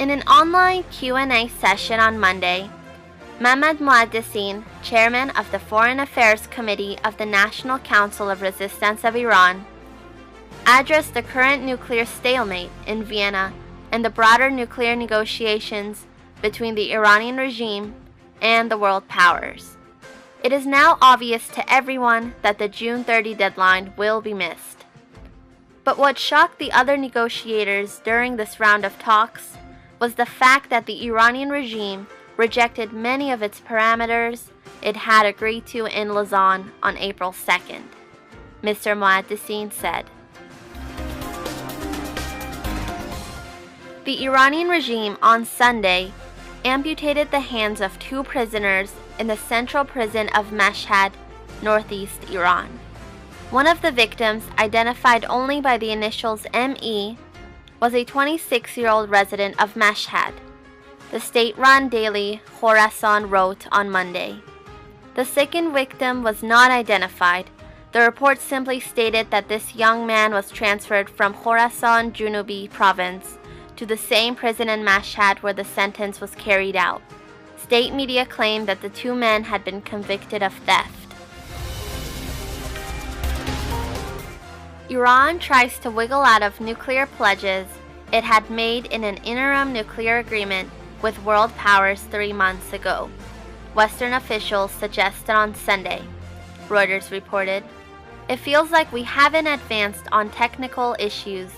In an online Q&A session on Monday, Mehmed Moaddessin, chairman of the Foreign Affairs Committee of the National Council of Resistance of Iran, addressed the current nuclear stalemate in Vienna and the broader nuclear negotiations between the Iranian regime and the world powers. It is now obvious to everyone that the June 30 deadline will be missed. But what shocked the other negotiators during this round of talks was the fact that the Iranian regime rejected many of its parameters it had agreed to in Lausanne on April 2nd. Mr. Moaddessin said, "The Iranian regime on Sunday amputated the hands of 2 prisoners in the central prison of Mashhad, northeast Iran. One of the victims, identified only by the initials ME, was a 26-year-old resident of Mashhad," the state-run daily Khorasan wrote on Monday. The second victim was not identified. The report simply stated that this young man was transferred from Khorasan Junubi province to the same prison in Mashhad where the sentence was carried out. State media claimed that the 2 men had been convicted of theft. Iran tries to wiggle out of nuclear pledges it had made in an interim nuclear agreement with world powers 3 months ago, Western officials suggested on Sunday, Reuters reported. "It feels like we haven't advanced on technical issues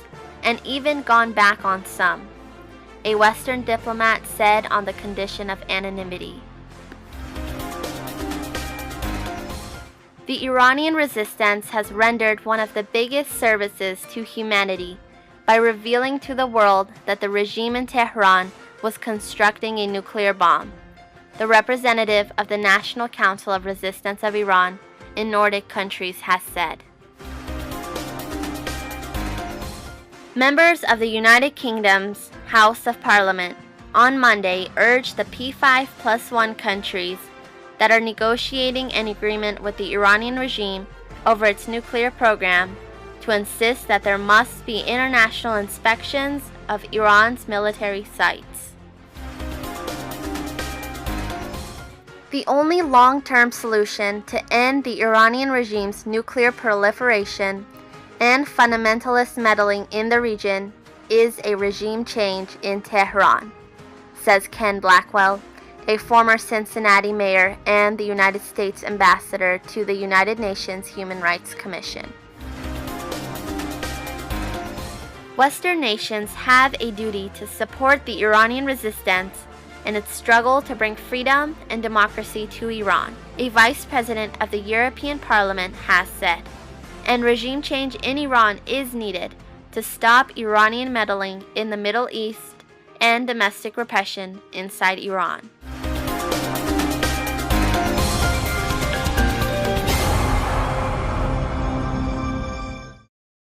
and even gone back on some," a Western diplomat said on the condition of anonymity. The Iranian resistance has rendered one of the biggest services to humanity by revealing to the world that the regime in Tehran was constructing a nuclear bomb, the representative of the National Council of Resistance of Iran in Nordic countries has said. Members of the United Kingdom's House of Parliament on Monday urged the P5+1 countries that are negotiating an agreement with the Iranian regime over its nuclear program to insist that there must be international inspections of Iran's military sites. The only long-term solution to end the Iranian regime's nuclear proliferation and fundamentalist meddling in the region is a regime change in Tehran, says Ken Blackwell, a former Cincinnati mayor and the United States ambassador to the United Nations Human Rights Commission. Western nations have a duty to support the Iranian resistance in its struggle to bring freedom and democracy to Iran, a vice president of the European Parliament has said, and regime change in Iran is needed to stop Iranian meddling in the Middle East and domestic repression inside Iran.